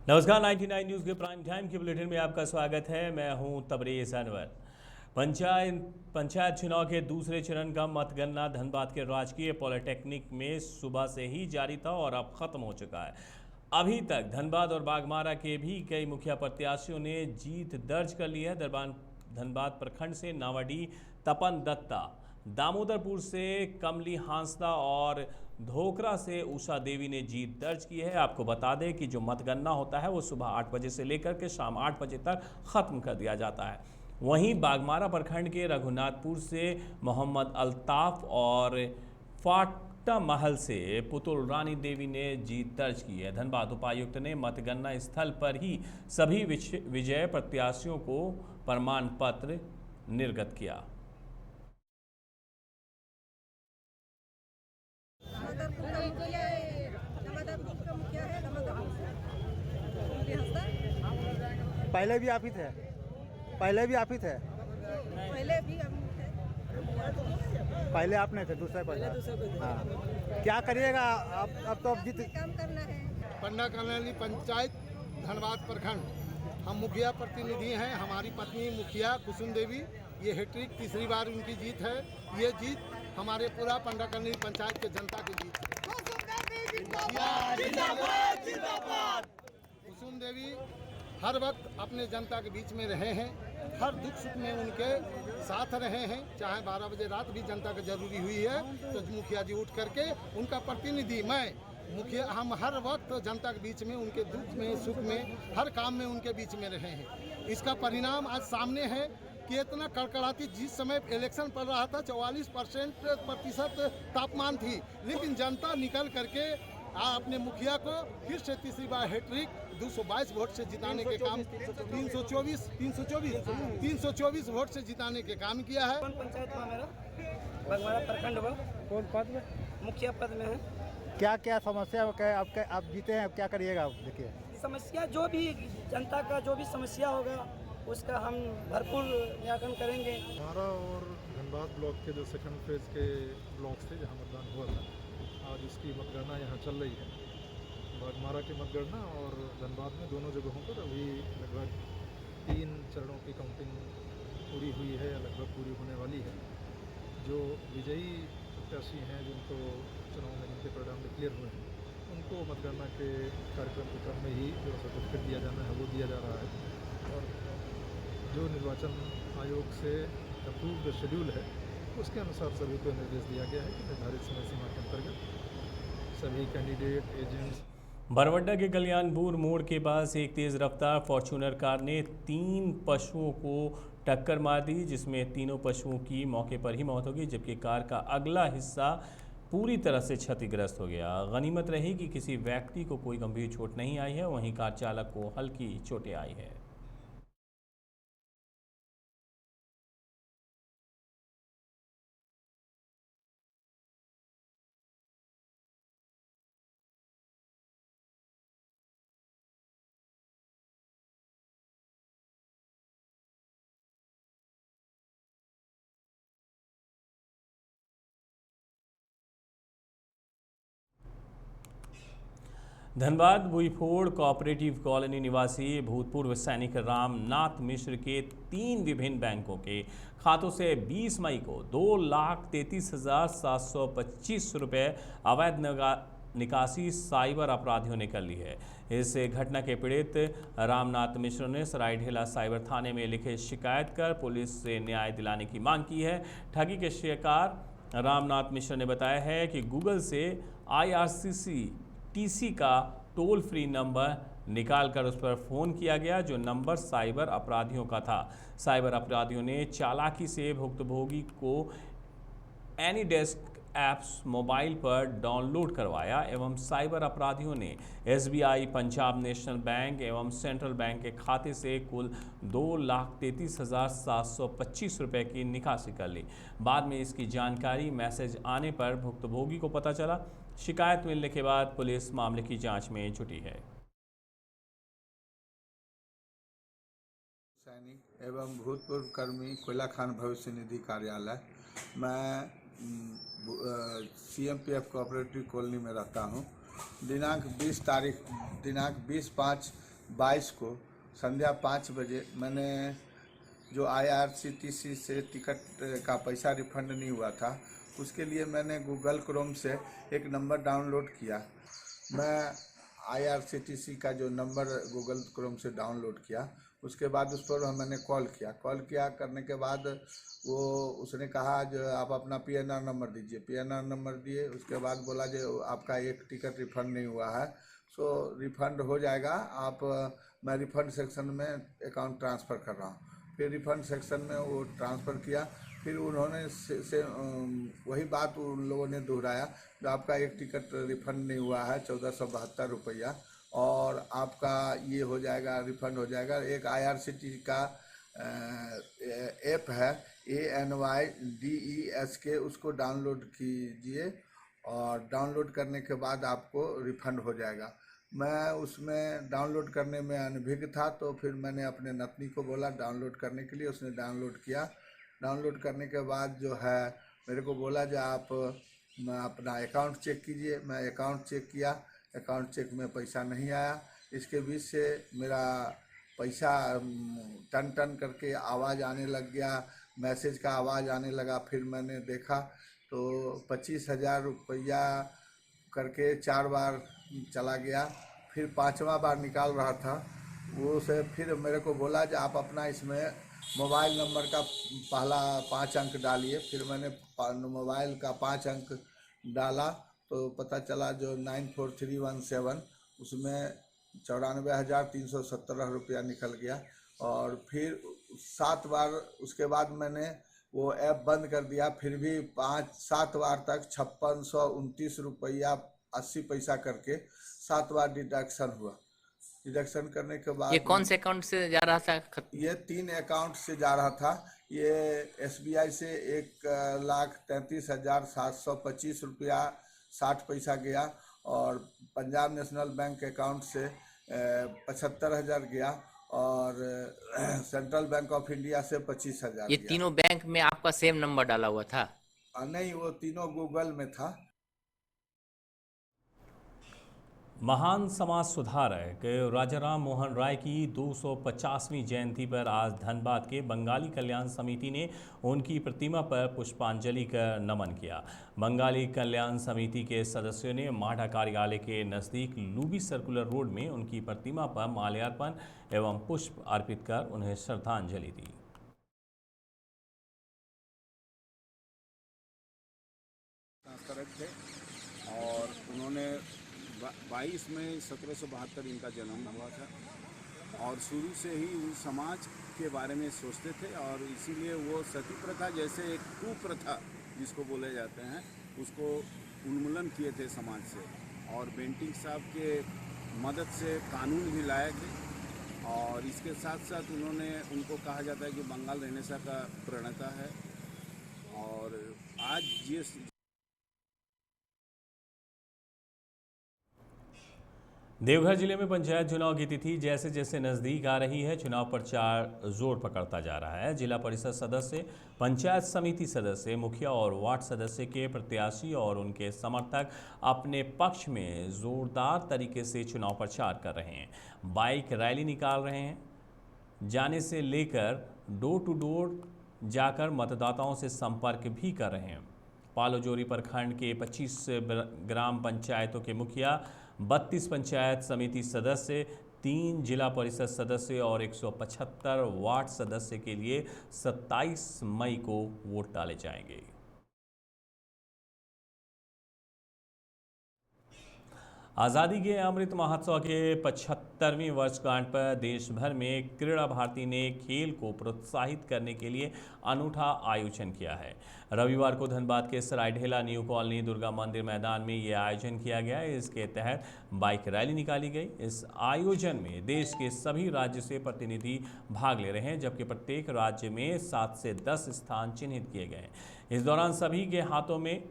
नमस्कार 99 न्यूज़ के prime time के बुलेटिन में आपका स्वागत है। मैं हूं तबरेज़ अनवर। पंचायत चुनाव के दूसरे चरण का मतगणना धनबाद के राजकीय पॉलिटेक्निक में सुबह से ही जारी था और अब खत्म हो चुका है। अभी तक धनबाद और बागमारा के भी कई मुखिया प्रत्याशियों ने जीत दर्ज कर ली है। धनबाद प्रखंड से नावाडी तपन दत्ता, दामोदरपुर से कमली हांसदा और धोकरा से उषा देवी ने जीत दर्ज की है। आपको बता दें कि जो मतगणना होता है वो सुबह 8 बजे से लेकर के शाम 8 बजे तक ख़त्म कर दिया जाता है। वहीं बागमारा प्रखंड के रघुनाथपुर से मोहम्मद अल्ताफ और फाटा महल से पुतुल रानी देवी ने जीत दर्ज की है। धनबाद उपायुक्त ने मतगणना स्थल पर ही सभी विजय प्रत्याशियों को प्रमाण पत्र निर्गत किया। पहले भी आप ही थे? पहले भी आप ही थे? पहले भी हम थे। पहले आप नहीं थे, दूसरे पर था। हाँ, क्या करिएगा अब तो अब जीत काम करना है। पंडा कल्याणी पंचायत धनबाद प्रखंड हम मुखिया प्रतिनिधि हैं। हमारी पत्नी मुखिया कुसुम देवी, ये हैट्रिक तीसरी बार उनकी जीत है। ये जीत हमारे पूरा पंडा कल्याणी पंचायत के जनता की जीत है। कुसुम देवी हर वक्त अपने जनता के बीच में रहे हैं, हर दुख सुख में उनके साथ रहे हैं। चाहे 12 बजे रात भी जनता की जरूरी हुई है तो मुखिया जी उठ करके उनका प्रतिनिधि मैं मुखिया, हम हर वक्त जनता के बीच में, उनके दुख में सुख में, हर काम में उनके बीच में रहे हैं। इसका परिणाम आज सामने है कि इतना कड़कड़ाती, जिस समय इलेक्शन पड़ रहा था 44% तापमान थी, लेकिन जनता निकल करके अपने मुखिया को फिर से तीसरी बार हैट्रिक 222 वोट से जिताने के काम 324 वोट से जिताने के काम किया है। कौन पंचायत में मेरा बागमारा प्रखंड में कौन पद में? मुखिया पद में है। क्या क्या समस्या हो? क्या आप जीते हैं, अब क्या करिएगा? आप देखिए, समस्या जो भी जनता का जो भी समस्या होगा उसका हम भरपूर निराकरण करेंगे। हमारा और धनबाद ब्लॉक के जो सेकंड फेज के ब्लॉक थे जहाँ मतदान हुआ था, आज उसकी मतगणना यहाँ चल रही है। बागमारा की मतगणना और धनबाद में दोनों जगहों पर अभी लगभग 3 चरणों की काउंटिंग पूरी हुई है या लगभग पूरी होने वाली है। जो विजयी प्रत्याशी हैं, जिनको चुनाव में जिनके परिणाम डिक्लेयर हुए हैं, उनको मतगणना के कार्यक्रम के क्रम में ही जो सर्टिफिकेट दिया जाना है वो दिया जा रहा है। और जो निर्वाचन आयोग से अप्रूव्ड शेड्यूल है उसके अनुसार सभी को निर्देश दिया गया है कि निर्धारित समय सीमा के अंतर्गत सभी कैंडिडेट एजेंट्स। बरवड्डा के कल्याणपुर मोड़ के पास एक तेज़ रफ्तार फॉर्च्यूनर कार ने 3 पशुओं को टक्कर मार दी, जिसमें तीनों पशुओं की मौके पर ही मौत हो गई, जबकि कार का अगला हिस्सा पूरी तरह से क्षतिग्रस्त हो गया। गनीमत रही कि किसी व्यक्ति को कोई गंभीर चोट नहीं आई है, वहीं कार चालक को हल्की चोटें आई है। धनबाद भुईफोड़ कोऑपरेटिव कॉलोनी निवासी भूतपूर्व सैनिक रामनाथ मिश्र के 3 विभिन्न बैंकों के खातों से 20 मई को 2,33,725 रुपये अवैध निकासी साइबर अपराधियों ने कर ली है। इस घटना के पीड़ित रामनाथ मिश्र ने सरायढेला साइबर थाने में लिखे शिकायत कर पुलिस से न्याय दिलाने की मांग की है। ठगी के शिकार रामनाथ मिश्र ने बताया है कि गूगल से IRCTC का टोल फ्री नंबर निकालकर उस पर फ़ोन किया गया, जो नंबर साइबर अपराधियों का था। साइबर अपराधियों ने चालाकी से भुक्तभोगी को एनीडेस्क ऐप्स मोबाइल पर डाउनलोड करवाया एवं साइबर अपराधियों ने SBI, पंजाब नेशनल बैंक एवं सेंट्रल बैंक के खाते से कुल 2,33,725 रुपये की निकासी कर ली। बाद में इसकी जानकारी मैसेज आने पर भुक्तभोगी को पता चला। शिकायत मिलने के बाद पुलिस मामले की जांच में जुटी है। सैनिक एवं भूतपूर्व कर्मी कोयला खान भविष्य निधि कार्यालय, मैं CMPF कोऑपरेटिव कॉलोनी में रहता हूं। दिनांक 20/5 22 को संध्या 5 बजे मैंने जो IRCTC से टिकट का पैसा रिफंड नहीं हुआ था, उसके लिए मैंने गूगल क्रोम से एक नंबर डाउनलोड किया। मैं IRCTC का जो नंबर गूगल क्रोम से डाउनलोड किया, उसके बाद उस पर मैंने कॉल किया करने के बाद वो उसने कहा जो आप अपना PNR नंबर दीजिए। PNR नंबर दिए, उसके बाद बोला जो आपका एक टिकट रिफ़ंड नहीं हुआ है, सो रिफ़ंड हो जाएगा, मैं रिफ़ंड सेक्शन में अकाउंट ट्रांसफ़र कर रहा हूँ। फिर रिफ़ंड सेक्शन में वो ट्रांसफ़र किया, फिर उन्होंने वही बात उन लोगों ने दोहराया जो आपका एक टिकट रिफ़ंड नहीं हुआ है 1472 रुपया, और आपका ये हो जाएगा, रिफ़ंड हो जाएगा। एक IRCTC का ऐप है ANYDESK, उसको डाउनलोड कीजिए और डाउनलोड करने के बाद आपको रिफ़ंड हो जाएगा। मैं उसमें डाउनलोड करने में अनभिज्ञ था, तो फिर मैंने अपने नतनी को बोला डाउनलोड करने के लिए, उसने डाउनलोड किया। डाउनलोड करने के बाद जो है मेरे को बोला जो आप अपना अकाउंट चेक कीजिए। मैं अकाउंट चेक किया, अकाउंट चेक में पैसा नहीं आया। इसके बीच से मेरा पैसा टन टन करके आवाज़ आने लग गया, मैसेज का आवाज़ आने लगा। फिर मैंने देखा तो 25,000 रुपया करके 4 बार चला गया। फिर 5वां बार निकाल रहा था, वो से फिर मेरे को बोला जो आप अपना इसमें मोबाइल नंबर का पहला 5 अंक डालिए। फिर मैंने मोबाइल का 5 अंक डाला तो पता चला जो 94317, उसमें 94,317 रुपया निकल गया। और फिर 7 बार उसके बाद मैंने वो ऐप बंद कर दिया। फिर भी 5-7 बार तक 5629 रुपया 80 पैसा करके 7 बार डिडक्शन हुआ। डिडक्शन करने के बाद ये कौन से अकाउंट से जा रहा था? ये 3 अकाउंट से जा रहा था। ये SBI से 1,33,725 रुपया 60 पैसा गया, और पंजाब नेशनल बैंक अकाउंट से 75,000 गया, और सेंट्रल बैंक ऑफ इंडिया से 25,000 ये गया। तीनों बैंक में आपका सेम नंबर डाला हुआ था? नहीं, वो तीनों गूगल में था। महान समाज सुधारक राजाराम मोहन राय की 250वीं जयंती पर आज धनबाद के बंगाली कल्याण समिति ने उनकी प्रतिमा पर पुष्पांजलि कर नमन किया। बंगाली कल्याण समिति के सदस्यों ने माढ़ा कार्यालय के नज़दीक लूबी सर्कुलर रोड में उनकी प्रतिमा पर माल्यार्पण एवं पुष्प अर्पित कर उन्हें श्रद्धांजलि दी। थे और उन्होंने 22 मई 1772 इनका जन्म हुआ था, और शुरू से ही उस समाज के बारे में सोचते थे, और इसीलिए वो सती प्रथा जैसे एक कुप्रथा जिसको बोले जाते हैं, उसको उन्मूलन किए थे समाज से। और बेंटिंग साहब के मदद से कानून भी लाए थे, और इसके साथ साथ उनको कहा जाता है कि बंगाल रेनेसा का प्रणेता है। और आज जिस देवघर जिले में पंचायत चुनाव की तिथि जैसे जैसे नज़दीक आ रही है, चुनाव प्रचार जोर पकड़ता जा रहा है। जिला परिषद सदस्य, पंचायत समिति सदस्य, मुखिया और वार्ड सदस्य के प्रत्याशी और उनके समर्थक अपने पक्ष में जोरदार तरीके से चुनाव प्रचार कर रहे हैं। बाइक रैली निकाल रहे हैं, जाने से लेकर डोर टू डोर जाकर मतदाताओं से संपर्क भी कर रहे हैं। पालोजोरी प्रखंड के 25 ग्राम पंचायतों के मुखिया, 32 पंचायत समिति सदस्य, 3 जिला परिषद सदस्य और 175 वार्ड सदस्य के लिए 27 मई को वोट डाले जाएंगे। आज़ादी के अमृत महोत्सव के 75वीं वर्षगांठ पर देश भर में क्रीड़ा भारती ने खेल को प्रोत्साहित करने के लिए अनूठा आयोजन किया है। रविवार को धनबाद के सरायढेला न्यू कॉलोनी दुर्गा मंदिर मैदान में ये आयोजन किया गया। इसके तहत बाइक रैली निकाली गई। इस आयोजन में देश के सभी राज्य से प्रतिनिधि भाग ले रहे हैं, जबकि प्रत्येक राज्य में 7 से 10 स्थान चिन्हित किए गए। इस दौरान सभी के हाथों में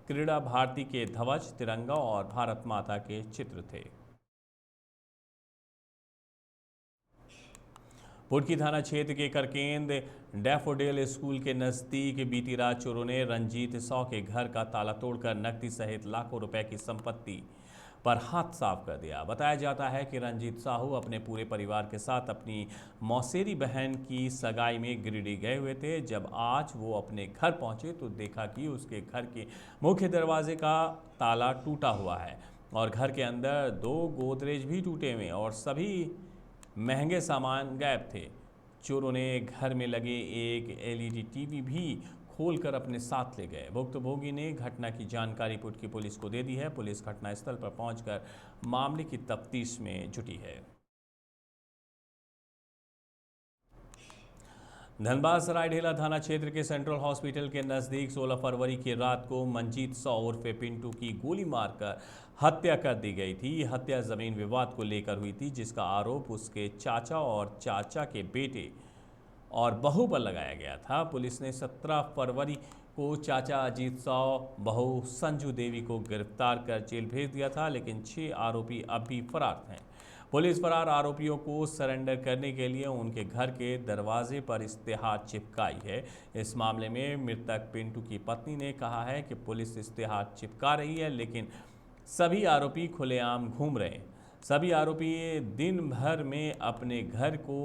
क्रीड़ा भारती के ध्वज, तिरंगा और भारत माता के चित्र थे। पुटकी थाना क्षेत्र के करकेंद डैफोडिल स्कूल के नज़दीक बीती रात चोरों ने रंजीत सौ के घर का ताला तोड़कर नकदी सहित लाखों रुपए की संपत्ति पर हाथ साफ कर दिया। बताया जाता है कि रंजीत साहू अपने पूरे परिवार के साथ अपनी मौसेरी बहन की सगाई में गिरिडीह गए हुए थे। जब आज वो अपने घर पहुंचे तो देखा कि उसके घर के मुख्य दरवाजे का ताला टूटा हुआ है और घर के अंदर 2 गोदरेज भी टूटे हुए और सभी महंगे सामान गायब थे। चोरों ने घर में लगे एक LED टीवी भी खोलकर अपने साथ ले गए। भुक्तभोगी ने घटना की जानकारी पुटकी पुलिस को दे दी है। पुलिस घटनास्थल पर पहुंचकर मामले की तफ्तीश में जुटी है। धनबाद सरायढेला थाना क्षेत्र के सेंट्रल हॉस्पिटल के नज़दीक 16 फरवरी की रात को मंजीत सौ उर्फे पिंटू की गोली मारकर हत्या कर दी गई थी। हत्या ज़मीन विवाद को लेकर हुई थी, जिसका आरोप उसके चाचा और चाचा के बेटे और बहू पर लगाया गया था। पुलिस ने 17 फरवरी को चाचा अजीत सौ, बहू संजू देवी को गिरफ्तार कर जेल भेज दिया था, लेकिन 6 आरोपी अब भी फरार हैं। पुलिस फरार आरोपियों को सरेंडर करने के लिए उनके घर के दरवाजे पर इश्तेहार चिपकाई है। इस मामले में मृतक पिंटू की पत्नी ने कहा है कि पुलिस इश्तेहार चिपका रही है, लेकिन सभी आरोपी खुलेआम घूम रहे हैं। सभी आरोपी दिन भर में अपने घर को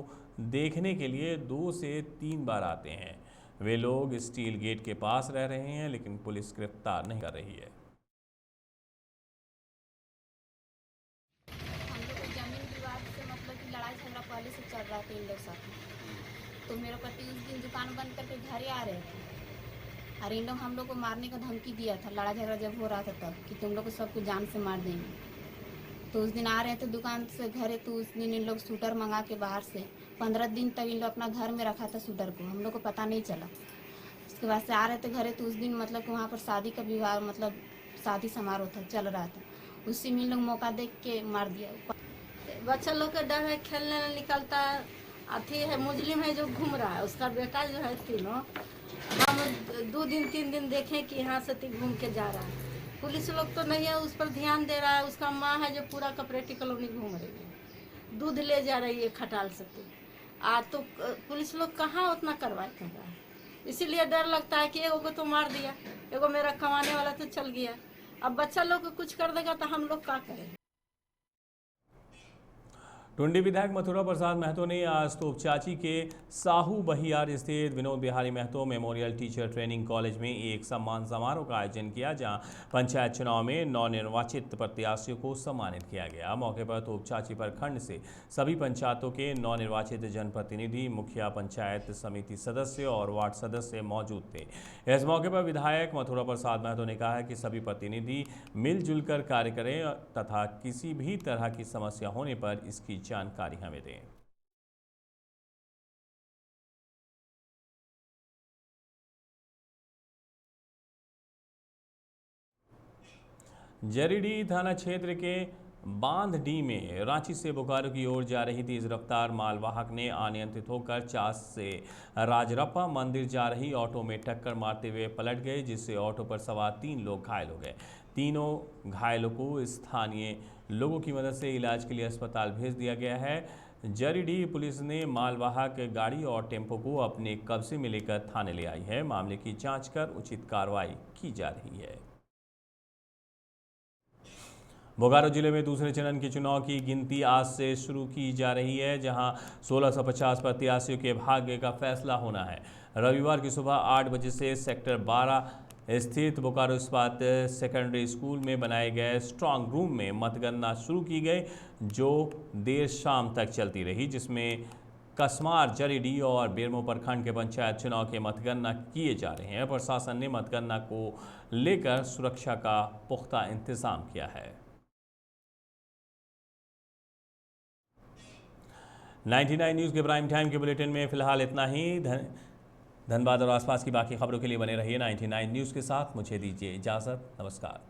देखने के लिए 2 से 3 बार आते हैं। वे लोग स्टील गेट के पास रह रहे हैं, लेकिन पुलिस गिरफ्तार नहीं कर रही है। पहले से चल रहा था इन लोग साथ में, तो मेरे पति उस दिन दुकान बंद करके घर आ रहे थे और इन लोग हम लोग को मारने का धमकी दिया था। लड़ाई झगड़ा जब हो रहा था तब कि तुम लोग को सबको जान से मार देंगे। तो उस दिन आ रहे थे दुकान से घरे, तो उस दिन इन लोग शूटर मंगा के बाहर से 15 दिन तक इन लोग अपना घर में रखा था शूटर को, हम लोग को पता नहीं चला। उसके बाद से आ रहे थे घरे, तो उस दिन मतलब कि वहाँ पर शादी का विवाह मतलब शादी समारोह था चल रहा था, उसी में इन लोग मौका देख के मार दिया। बच्चा लोग का डर है, खेलने निकलता है, अथी है मुजलिम है जो घूम रहा है, उसका बेटा जो है तीनों, हम 2 दिन 3 दिन देखें कि यहाँ से घूम के जा रहा है। पुलिस लोग तो नहीं है उस पर ध्यान दे रहा है। उसका माँ है जो पूरा कपरेटी कॉलोनी घूम रही है, दूध ले जा रही है खटाल से। तो पुलिस लोग कहाँ उतना कार्रवाई कर रहा है, इसीलिए डर लगता है कि एगो को तो मार दिया, एगो मेरा कमाने वाला तो चल गया, अब बच्चा लोग को कुछ कर देगा तो हम लोग क्या करें। टुंडी विधायक मथुरा प्रसाद महतो ने आज तोपचाची के साहू बहियार स्थित Vinod Bihari Mahto memorial teacher training college में एक सम्मान समारोह का आयोजन किया, जहां पंचायत चुनाव में नवनिर्वाचित प्रत्याशियों को सम्मानित किया गया। मौके पर तोपचाची प्रखंड से सभी पंचायतों के नवनिर्वाचित जनप्रतिनिधि, मुखिया, पंचायत समिति सदस्य और वार्ड सदस्य मौजूद थे। इस मौके पर विधायक मथुरा प्रसाद महतो ने कहा है कि सभी प्रतिनिधि मिलजुल कर कार्य करें तथा किसी भी तरह की समस्या होने पर इसकी जानकारी हमें दें। जरीडीह थाना क्षेत्र के बांध डी में रांची से बोकारो की ओर जा रही तेज रफ्तार मालवाहक ने अनियंत्रित होकर चास से राजरप्पा मंदिर जा रही ऑटो में टक्कर मारते हुए पलट गए, जिससे ऑटो पर सवार 3 लोग घायल हो गए। तीनों घायलों को स्थानीय लोगों की मदद से इलाज के लिए अस्पताल भेज दिया गया है। जरीडीह पुलिस ने मालवाहक गाड़ी और टेम्पो को अपने कब्जे में लेकर थाने ले आई है। मामले की जांच कर उचित कार्रवाई की जा रही है। बोकारो जिले में दूसरे चरण के चुनाव की गिनती आज से शुरू की जा रही है, जहां 1650 प्रत्याशियों के भाग्य का फैसला होना है। रविवार की सुबह 8 बजे से सेक्टर 12 स्थित बोकारो इस्पात सेकेंडरी स्कूल में बनाए गए स्ट्रांग रूम में मतगणना शुरू की गई, जो देर शाम तक चलती रही, जिसमें कसमार, जरीडीह और बेरमो प्रखंड के पंचायत चुनाव के मतगणना किए जा रहे हैं। प्रशासन ने मतगणना को लेकर सुरक्षा का पुख्ता इंतजाम किया है। 99 न्यूज़ के प्राइम टाइम के बुलेटिन में फिलहाल इतना ही। धनबाद और आसपास की बाकी खबरों के लिए बने रहिए 99 न्यूज़ के साथ। मुझे दीजिए इजाज़त। नमस्कार।